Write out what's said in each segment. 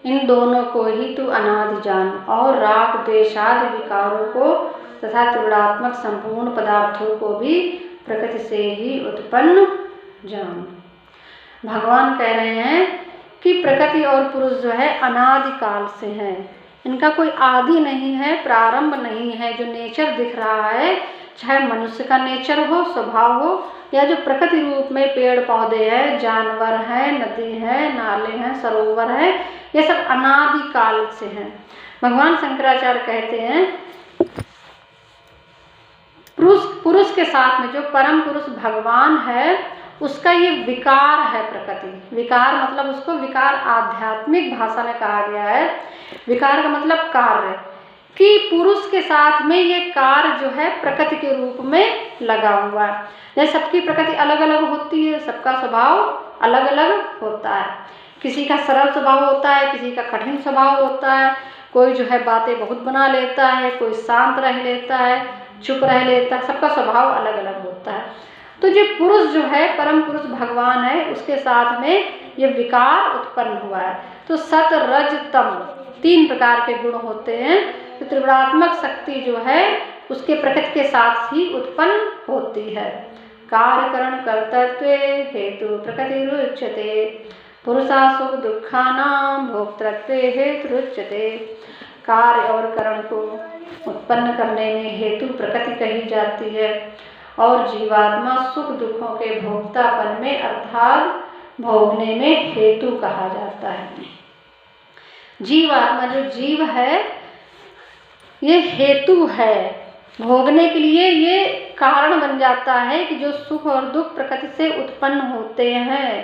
इन दोनों को ही तू अनादि जान और राग द्वेषादि विकारों को तथा त्रिगुणात्मक संपूर्ण पदार्थों को भी प्रकृति से ही उत्पन्न जान। भगवान कह रहे हैं कि प्रकृति और पुरुष जो है अनादि काल से है, इनका कोई आदि नहीं है, प्रारंभ नहीं है। जो नेचर दिख रहा है, चाहे मनुष्य का नेचर हो, स्वभाव हो, या जो प्रकृति रूप में पेड़ पौधे हैं, जानवर हैं, नदी है, नाले हैं, सरोवर है, ये सब अनादि काल से हैं। भगवान शंकराचार्य कहते हैं पुरुष के साथ में जो परम पुरुष भगवान है, उसका ये विकार है प्रकृति। विकार मतलब उसको विकार आध्यात्मिक भाषा में कहा गया है। विकार का मतलब कार्य, कि पुरुष के साथ में ये कार्य जो है प्रकृति के रूप में लगा हुआ है। जैसे सबकी प्रकृति अलग अलग होती है, सबका स्वभाव अलग अलग होता है। किसी का सरल स्वभाव होता है, किसी का कठिन स्वभाव होता है, कोई जो है बातें बहुत बना लेता है, कोई शांत रह लेता है, चुप रह लेता है, सबका स्वभाव अलग अलग होता है। तो जो पुरुष जो है परम पुरुष भगवान है, उसके साथ में ये विकार उत्पन्न हुआ है। तो सत रज तम 3 प्रकार के गुण होते हैं। तो त्रिगुणात्मक शक्ति जो है उसके प्रकृति के साथ ही उत्पन्न होती है। कार्यकरण कर्तृत्व हेतु प्रकृति रुच्यते, पुरुषा सुख दुखानां भोक्तृत्व हेतु रुच्यते। कार्य और करण को उत्पन्न करने में हेतु प्रकृति कही जाती है और जीवात्मा सुख दुखों के भोक्तापन में अर्थात भोगने में हेतु कहा जाता है। जीवात्मा जो जीव है ये हेतु है, भोगने के लिए ये कारण बन जाता है कि जो सुख और दुख प्रकृति से उत्पन्न होते हैं।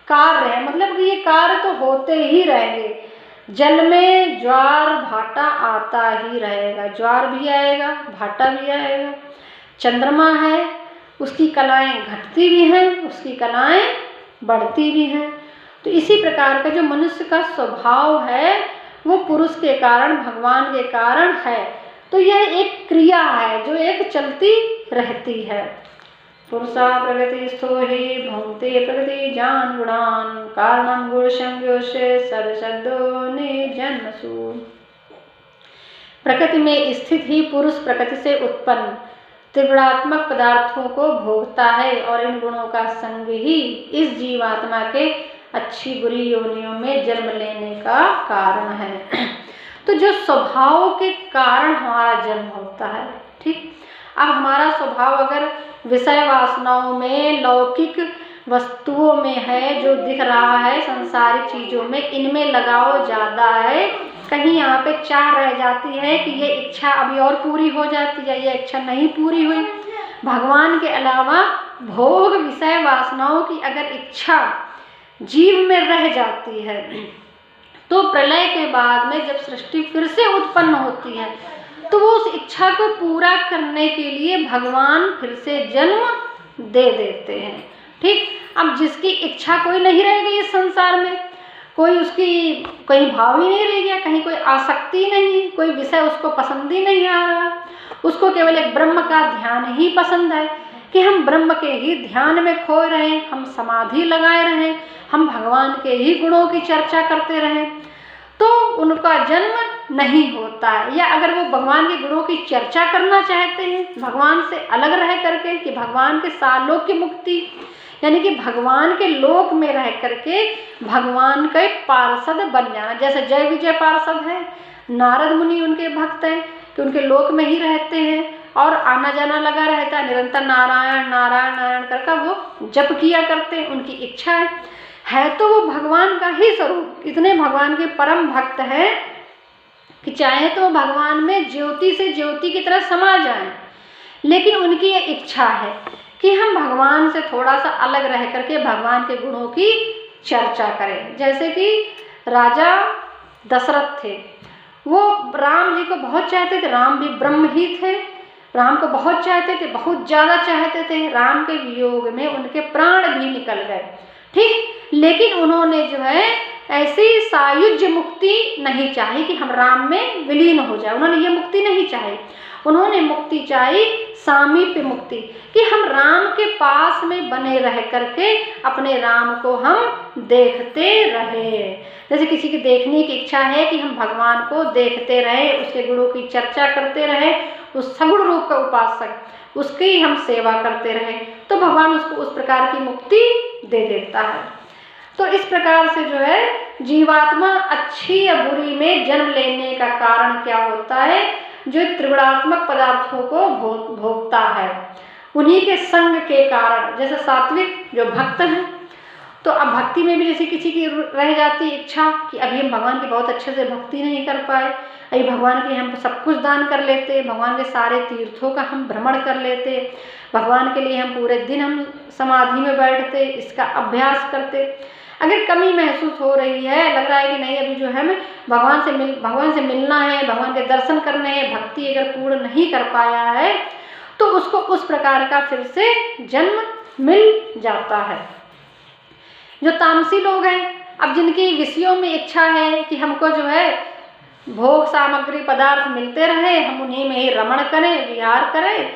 कार्य है मतलब कि ये कार्य तो होते ही रहेंगे। जल में ज्वार भाटा आता ही रहेगा, ज्वार भी आएगा, भाटा भी आएगा। चंद्रमा है, उसकी कलाएं घटती भी हैं, उसकी कलाएं बढ़ती भी हैं। तो इसी प्रकार का जो मनुष्य का स्वभाव है वो पुरुष के कारण, भगवान के कारण है। तो यह एक क्रिया है जो एक चलती रहती है। पुरुषा प्रकृति स्थो ही भुंक्ते प्रकृति जान गुणान कारणं गुण संयोगे सर्वशब्दो निजन्मसु। प्रकृति में स्थित ही पुरुष प्रकृति से उत्पन्न त्रिगुणात्मक पदार्थों को भोगता है और इन गुणों का संग ही इस जीवात्मा के अच्छी बुरी योनियों में जन्म लेने का कारण है। तो जो स्वभाव के कारण हमारा जन्म होता है, ठीक। अब हमारा स्वभाव अगर विषय वासनाओं में, लौकिक वस्तुओं में है, जो दिख रहा है संसारिक चीजों में, इनमें लगाव ज्यादा है, कहीं यहाँ पे चाह रह जाती है कि ये इच्छा अभी और पूरी हो जाती है, ये इच्छा नहीं पूरी हुई। भगवान के अलावा भोग विषय वासनाओं की अगर इच्छा जीव में रह जाती है तो प्रलय के बाद में जब सृष्टि फिर से उत्पन्न होती है तो वो उस इच्छा को पूरा करने के लिए भगवान फिर से जन्म दे देते हैं, ठीक। अब जिसकी इच्छा कोई नहीं रह गई इस संसार में, कोई उसकी कहीं भाव ही नहीं रह गया, कहीं कोई आसक्ति नहीं, कोई विषय उसको पसंद ही नहीं आ रहा, उसको केवल एक ब्रह्म का ध्यान ही पसंद है कि हम ब्रह्म के ही ध्यान में खोए रहें, हम समाधि लगाए रहें, हम भगवान के ही गुणों की चर्चा करते रहें, तो उनका जन्म नहीं होता है। या अगर वो भगवान के गुणों की चर्चा करना चाहते हैं भगवान से अलग रह करके, कि भगवान के सालोक की मुक्ति यानी कि भगवान के लोक में रह करके भगवान के पार्षद बन जाना, जैसे जय विजय पार्षद है, नारद मुनि उनके भक्त हैं कि उनके लोक में ही रहते हैं और आना जाना लगा रहता है, निरंतर नारायण नारायण नारायण करके वो जप किया करते हैं। उनकी इच्छा है तो वो भगवान का ही स्वरूप, इतने भगवान के परम भक्त हैं कि चाहे तो भगवान में ज्योति से ज्योति की तरह समा जाएं, लेकिन उनकी ये इच्छा है कि हम भगवान से थोड़ा सा अलग रह करके भगवान के गुणों की चर्चा करें। जैसे कि राजा दशरथ थे, वो राम जी को बहुत चाहते थे, राम भी ब्रह्म ही थे, राम को बहुत चाहते थे, बहुत ज़्यादा चाहते थे। राम के वियोग में उनके प्राण भी निकल गए, ठीक। लेकिन उन्होंने जो है ऐसी सायुज्य मुक्ति नहीं चाही कि हम राम में विलीन हो जाए, उन्होंने ये मुक्ति नहीं चाही। उन्होंने मुक्ति चाही सामीप्य मुक्ति, कि हम राम के पास में बने रह करके अपने राम को हम देखते रहे। जैसे किसी की देखने की इच्छा है कि हम भगवान को देखते रहे, उसके गुणों की चर्चा करते रहे, उस सगुण रूप का उपासक उसकी हम सेवा करते रहे, तो भगवान उसको उस प्रकार की मुक्ति दे देता है। तो इस प्रकार से जो है जीवात्मा अच्छी या बुरी में जन्म लेने का कारण क्या होता है, जो त्रिगुणात्मक पदार्थों को भोगता है, उन्हीं के संग के कारण। जैसे सात्विक जो भक्त हैं, तो अब भक्ति में भी जैसे किसी की रह जाती इच्छा कि अभी हम भगवान की बहुत अच्छे से भक्ति नहीं कर पाए, अभी भगवान के लिए हम सब कुछ दान कर लेते, भगवान के सारे तीर्थों का हम भ्रमण कर लेते, भगवान के लिए हम पूरे दिन हम समाधि में बैठते, इसका अभ्यास करते। अगर कमी महसूस हो रही है, लग रहा है कि नहीं अभी जो है मैं भगवान से मिलना है, भगवान के दर्शन करने हैं, भक्ति अगर पूर्ण नहीं कर पाया है, तो उसको उस प्रकार का फिर से जन्म मिल जाता है। जो तामसी लोग हैं, अब जिनकी विषयों में इच्छा है कि हमको जो है भोग सामग्री पदार्थ मिलते रहे, हम उन्हीं में ही रमण करें, विहार करें,